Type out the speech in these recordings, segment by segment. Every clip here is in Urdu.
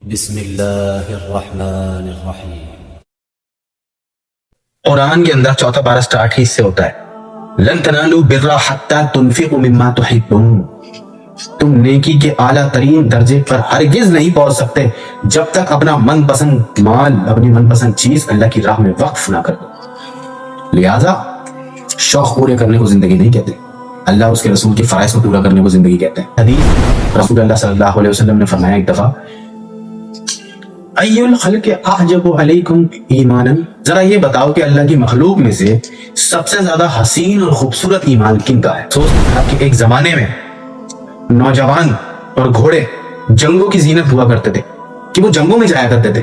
بسم اللہ الرحمن الرحیم۔ قرآن کے اندر چوتھا پارہ سٹارٹ ہی اس سے ہوتا ہے، لن تنالوا البر حتی تنفقوا مما تحبون۔ تم نیکی کے اعلیٰ ترین درجے پر ہرگز نہیں پہنچ سکتے جب تک اپنا من پسند مال، اپنی من پسند چیز اللہ کی راہ میں وقف نہ کر دو۔ لہذا شوق پورے کرنے کو زندگی نہیں کہتے، اللہ اس کے رسول کے فرائض کو پورا کرنے کو زندگی کہتے ہیں۔ حدیث رسول اللہ صلی اللہ علیہ وسلم نے فرمایا ایک دفعہ، ای الخلق اعجب علیکم ایمانا، ذرا یہ بتاؤ کہ اللہ کی مخلوق میں سے سب سے زیادہ حسین اور خوبصورت ایمان کن کا ہے؟ سوچ کہ ایک زمانے میں نوجوان اور گھوڑے جنگوں کی زینت ہوا کرتے تھے، کہ وہ جنگوں میں جایا کرتے تھے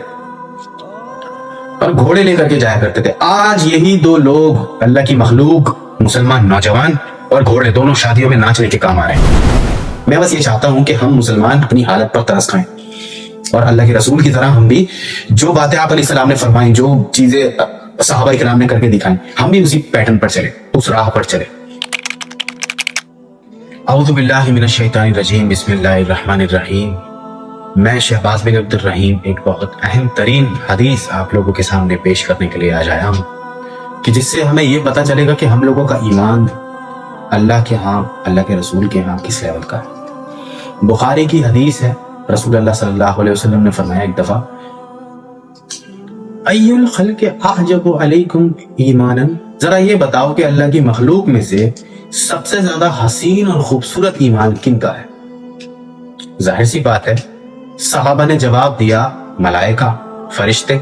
اور گھوڑے لے کر کے جایا کرتے تھے۔ آج یہی دو لوگ اللہ کی مخلوق، مسلمان نوجوان اور گھوڑے، دونوں شادیوں میں ناچنے کے کام آ رہے ہیں۔ میں بس یہ چاہتا ہوں کہ ہم مسلمان اپنی حالت پر ترس کھائیں اور اللہ کے رسول کی طرح ہم بھی جو باتیں آپ علیہ السلام نے فرمائیں، جو چیزیں صحابہ کرام نے کر کے دکھائیں، ہم بھی اسی پیٹرن پر چلیں، اس راہ پر چلیں۔ اعوذ باللہ من الشیطان الرجیم، بسم اللہ الرحمن الرحیم۔ میں شہباز بن عبد الرحیم ایک بہت اہم ترین حدیث آپ لوگوں کے سامنے پیش کرنے کے لیے آج آیا ہوں، کہ جس سے ہمیں یہ پتہ چلے گا کہ ہم لوگوں کا ایمان اللہ کے ہاں، اللہ کے رسول کے ہاں کس لیول کا ہے۔ بخاری کی حدیث ہے، رسول اللہ صلی اللہ علیہ وسلم نے فرمایا ایک دفعہ، ای الخلق اعجب علیکم ایمانا، ذرا یہ بتاؤ کہ اللہ کی مخلوق میں سے سب سے زیادہ حسین اور خوبصورت ایمان کن کا ہے؟ ظاہر سی بات ہے، صحابہ نے جواب دیا، ملائکہ، فرشتے۔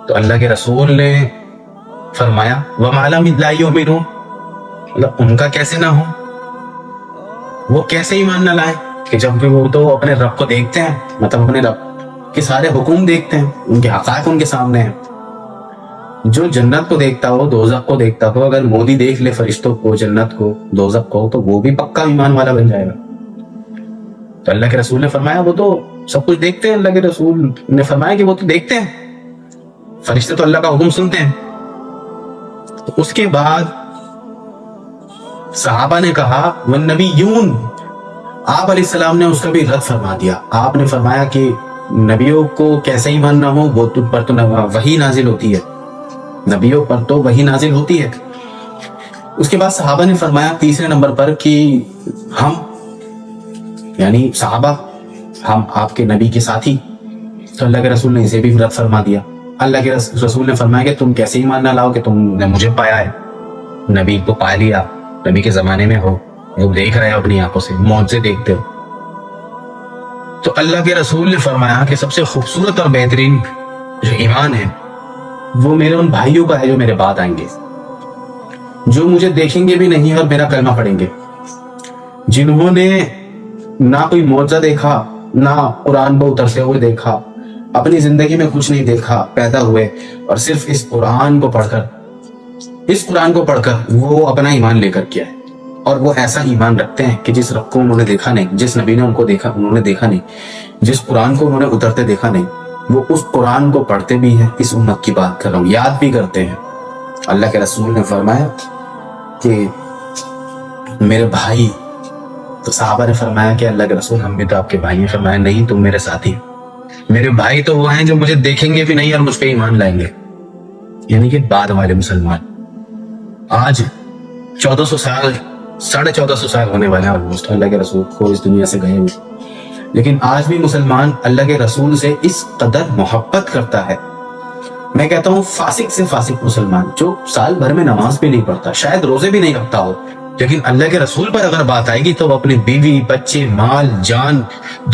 تو اللہ کے رسول نے فرمایا، وَمَا لَمْ لَا يُؤْمِنُونَ، مطلب ان کا کیسے نہ ہو، وہ کیسے ایمان نہ لائیں کہ جب کہ وہ تو اپنے رب کو دیکھتے ہیں، مطلب اپنے رب کے سارے حکم دیکھتے ہیں، ان کے حقائق ان کے سامنے ہیں۔ جو جنت کو دیکھتا ہو، دوزخ کو دیکھتا ہو، اگر مودی دیکھ لے فرشتوں کو، جنت کو، دوزخ کو، تو وہ بھی پکا ایمان والا بن جائے گا۔ تو اللہ کے رسول نے فرمایا وہ تو سب کچھ دیکھتے ہیں۔ اللہ کے رسول نے فرمایا کہ وہ تو دیکھتے ہیں، فرشتے تو اللہ کا حکم سنتے ہیں۔ تو اس کے بعد صحابہ نے کہا، والنبیون، آپ علیہ السلام نے اس کا بھی رد فرما دیا۔ آپ نے فرمایا کہ نبیوں کو کیسے ایمان نہ ہو، وہ تم پر تو وحی نازل ہوتی ہے، نبیوں پر تو وحی نازل ہوتی ہے۔ اس کے بعد صحابہ نے فرمایا تیسرے نمبر پر کہ ہم، یعنی صحابہ، ہم آپ کے نبی کے ساتھی۔ تو اللہ کے رسول نے اسے بھی رد فرما دیا۔ اللہ کے رسول نے فرمایا کہ تم کیسے ایمان نہ لاؤ کہ تم نے مجھے پایا ہے، نبی کو پا لیا، نبی کے زمانے میں ہو، وہ دیکھ رہے ہو اپنی آنکھوں سے، معجزے دیکھتے ہو۔ تو اللہ کے رسول نے فرمایا کہ سب سے خوبصورت اور بہترین جو ایمان ہے وہ میرے ان بھائیوں کا ہے جو میرے بعد آئیں گے، جو مجھے دیکھیں گے بھی نہیں اور میرا کلمہ پڑھیں گے، جنہوں نے نہ کوئی معجزہ دیکھا، نہ قرآن کو اترتے ہوئے دیکھا، اپنی زندگی میں کچھ نہیں دیکھا، پیدا ہوئے اور صرف اس قرآن کو پڑھ کر وہ اپنا ایمان لے کر کیا ہے۔ اور وہ ایسا ایمان رکھتے ہیں کہ جس رب کو انہوں نے دیکھا نہیں، جس نبی نے ان کو دیکھا انہوں نے دیکھا نہیں، جس قرآن کو انہوں نے اترتے دیکھا نہیں، وہ اس قرآن کو پڑھتے بھی ہیں، اس امت کی بات کر رہا ہوں، یاد بھی کرتے ہیں۔ اللہ کے رسول نے فرمایا کہ میرے بھائی، تو صحابہ نے فرمایا کہ اللہ کے رسول ہم بھی تو آپ کے بھائی ہیں۔ فرمایا نہیں، تم میرے ساتھی، میرے بھائی تو وہ ہیں جو مجھے دیکھیں گے بھی نہیں اور مجھ پہ ایمان لائیں گے، یعنی کہ بعد والے مسلمان۔ آج 1400 سال، 1450 سال ہونے والے ہیں آلموسٹ اللہ کے رسول کو اس دنیا سے گئے ہوئے، لیکن آج بھی مسلمان اللہ کے رسول سے اس قدر محبت کرتا ہے۔ میں کہتا ہوں فاسق سے فاسق مسلمان جو سال بھر میں نماز بھی نہیں پڑھتا، شاید روزے بھی نہیں رکھتا ہو، لیکن اللہ کے رسول پر اگر بات آئے گی تو وہ اپنی بیوی، بچے، مال، جان،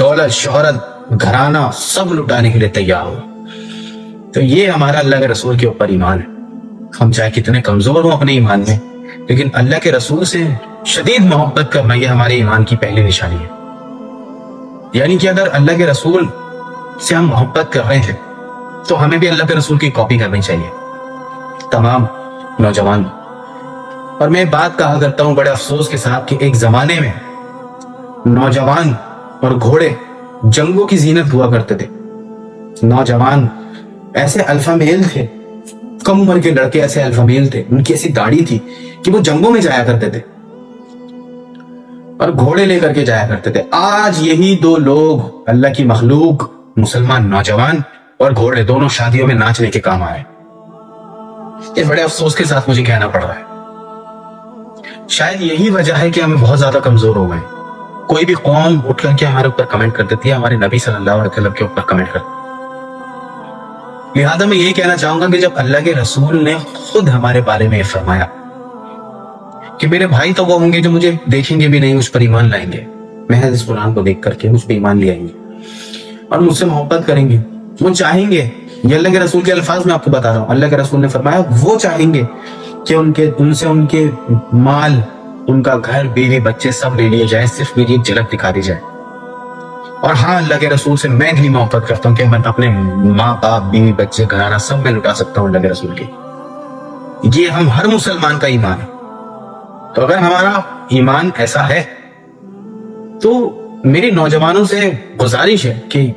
دولت، شہرت، گھرانہ سب لٹانے کے لیے تیار ہو۔ تو یہ ہمارا اللہ کے رسول کے اوپر ایمان ہے۔ ہم چاہے کتنے کمزور ہوں اپنے ایمان میں، لیکن اللہ کے رسول سے شدید محبت کرنا یہ ہمارے ایمان کی پہلی نشانی ہے۔ یعنی کہ اگر اللہ کے رسول سے ہم محبت کر رہے ہیں تو ہمیں بھی اللہ کے رسول کی کاپی کرنی چاہیے، تمام نوجوان۔ اور میں بات کہا کرتا ہوں بڑے افسوس کے ساتھ کہ ایک زمانے میں نوجوان اور گھوڑے جنگوں کی زینت ہوا کرتے تھے۔ نوجوان ایسے الفا میل تھے، کم عمر کے لڑکے ایسے الفا میل تھے، ان کی ایسی داڑھی تھی کہ وہ جنگوں میں جایا کرتے تھے اور گھوڑے لے کر کے جایا کرتے تھے۔ آج یہی دو لوگ اللہ کی مخلوق، مسلمان نوجوان اور گھوڑے دونوں شادیوں میں ناچنے کے کام آئے. یہ بڑے افسوس کے ساتھ مجھے کہنا پڑ رہا ہے. شاید یہی وجہ ہے کہ ہمیں بہت زیادہ کمزور ہو گئے. کوئی بھی قوم اٹھ کر کے ہمارے اوپر کمنٹ کر دیتی ہے, ہمارے نبی صلی اللہ علیہ وسلم کے اوپر کمنٹ کرتی ہے. لہذا میں یہی کہنا چاہوں گا کہ جب اللہ کے رسول نے خود ہمارے بارے میں فرمایا کہ میرے بھائی تو وہ ہوں گے جو مجھے دیکھیں گے بھی نہیں, مجھ پر ایمان لائیں گے, محض اس قرآن کو دیکھ کر کے مجھ پہ ایمان لے آئیں گے اور مجھ سے محبت کریں گے, وہ چاہیں گے. یہ اللہ کے رسول کے الفاظ میں آپ کو بتا رہا ہوں. اللہ کے رسول نے فرمایا وہ چاہیں گے کہ ان سے ان کے مال, ان کا گھر, بیوی, بچے سب لے لیے جائے, صرف میری ایک جھلک دکھا دی جائے. اور ہاں, اللہ کے رسول سے میں اتنی محبت کرتا ہوں کہ میں اپنے ماں باپ, بیوی, بچے, گھرانہ سب میں لٹا سکتا ہوں اللہ کے رسول کی. یہ ہم ہر مسلمان کا ایمان ہے. تو اگر ہمارا ایمان ایسا ہے تو میری نوجوانوں سے گزارش ہے کہ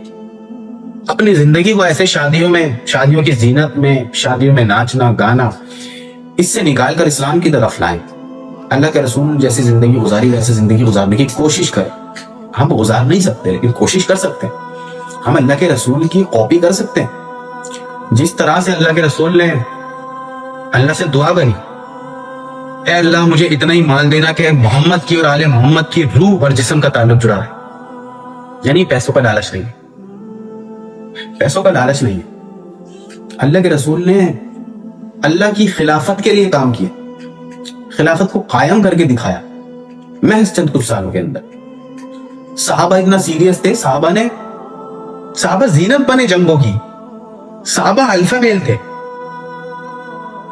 اپنی زندگی کو ایسے شادیوں کی زینت میں, شادیوں میں ناچنا گانا, اس سے نکال کر اسلام کی طرف لائیں. اللہ کے رسول جیسی زندگی گزاری ویسے زندگی گزارنے کی کوشش کریں. ہم گزار نہیں سکتے لیکن کوشش کر سکتے ہیں. ہم اللہ کے رسول کی کاپی کر سکتے ہیں. جس طرح سے اللہ کے رسول نے اللہ سے دعا کری, اے اللہ مجھے اتنا ہی مال دینا کہ محمد کی اور آل محمد کی روح اور جسم کا تعلق جڑا ہے. یعنی پیسوں کا لالچ نہیں, پیسوں کا لالچ نہیں. اللہ کے رسول نے اللہ کی خلافت کے لیے کام کیا, خلافت کو قائم کر کے دکھایا محض چند کچھ سالوں کے اندر. صحابہ اتنا سیریس تھے, صحابہ زینت بنے جنگوں کی, صحابہ الفا میل تھے,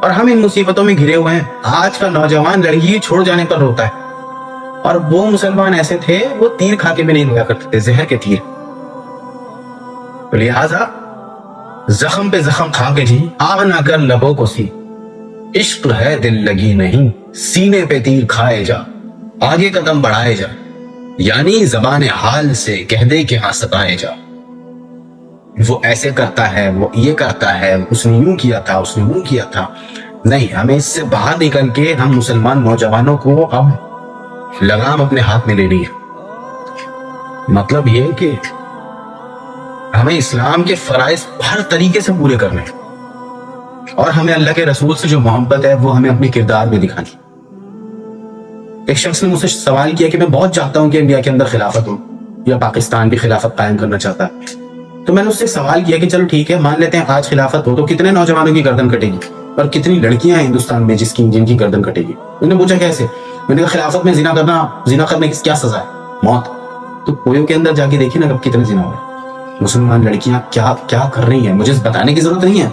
اور ہم ان مصیبتوں میں گھرے ہوئے ہیں. آج کا نوجوان لڑکی چھوڑ جانے پر روتا ہے, اور وہ مسلمان ایسے تھے وہ تیر کھا کے بھی نہیں لگا کرتے تھے, زہر کے تیر. لہذا زخم پہ زخم کھا کے جی, آگ نہ کر لبوں کو سی, عشق ہے دل لگی نہیں, سینے پہ تیر کھائے جا, آگے قدم بڑھائے جا, یعنی زبان حال سے کہہ دے کہ ہاں ستائے جا. وہ ایسے کرتا ہے, وہ یہ کرتا ہے, اس نے یوں کیا تھا, اس نے وہ کیا تھا. نہیں, ہمیں اس سے باہر نکل کے ہم مسلمان نوجوانوں کو اب لگام اپنے ہاتھ میں لینی ہے. مطلب یہ کہ ہمیں اسلام کے فرائض ہر طریقے سے پورے کرنے, اور ہمیں اللہ کے رسول سے جو محبت ہے وہ ہمیں اپنے کردار میں دکھانی. ایک شخص نے مجھ سے سوال کیا کہ میں بہت چاہتا ہوں کہ انڈیا کے اندر خلافت ہو, یا پاکستان بھی خلافت قائم کرنا چاہتا ہے. تو میں نے اس سے سوال کیا کہ چلو ٹھیک ہے, مان لیتے ہیں آج خلافت ہو, تو کتنے نوجوانوں کی گردن کٹے گی, اور کتنی لڑکیاں ہیں ہندوستان میں جن کی گردن کٹے گی. انہوں نے پوچھا کیسے؟ میں نے کہا خلافت میں زنا کرنے کی کیا سزا ہے؟ موت. تو کویوں کے اندر جا کے دیکھیے نا کتنے زنا ہو رہے ہیں. مسلمان لڑکیاں کیا کر رہی ہیں, مجھے بتانے کی ضرورت نہیں ہے.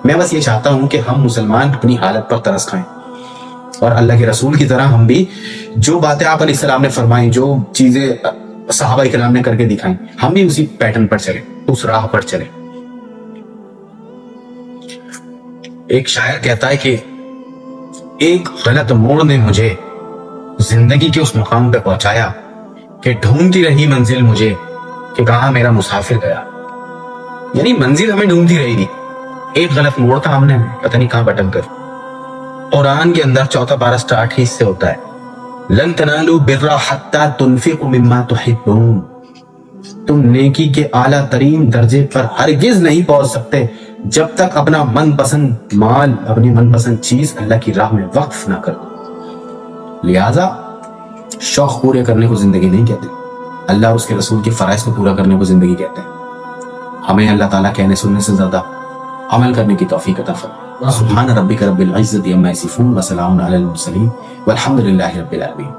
میں بس یہ چاہتا ہوں کہ ہم مسلمان اپنی حالت پر ترس کھائیں, اور اللہ کے رسول کی طرح ہم بھی جو باتیں آپ علیہ السلام نے فرمائی, جو چیزیں صحابہ کرام نے کر کے دکھائیں, ہم بھی اسی پیٹرن پر چلیں, اس راہ پر چلیں. ایک شاعر کہتا ہے کہ ایک غلط موڑ نے مجھے زندگی کے اس مقام پہ پہنچایا کہ ڈھونڈتی رہی منزل مجھے کہ کہاں میرا مسافر گیا. یعنی منزل ہمیں ڈھونڈتی رہے گی. ایک غلط موڑ تھا, ہم نے پتہ نہیں کہاں بٹن کر. قرآن کے اندر 4 پارہ سٹارٹ ہی اس سے ہوتا ہے, لن تنالوا البر حتى تنفقوا مما تحبون. تم نیکی کے اعلیٰ ترین درجے پر ہرگز نہیں پہنچ سکتے جب تک اپنا من پسند مال, اپنی من پسند چیز اللہ کی راہ میں وقف نہ کر دو. لہذا شوق پورے کرنے کو زندگی نہیں کہتے, اللہ اور اس کے رسول کے فرائض کو پورا کرنے کو زندگی کہتے ہیں. ہمیں اللہ تعالیٰ کہنے سننے سے زیادہ عمل کرنے کی توفیق عطا فرمائے. سبحان ربک رب العزت عما یصفون وسلام علی المرسلین والحمد للہ رب العالمین.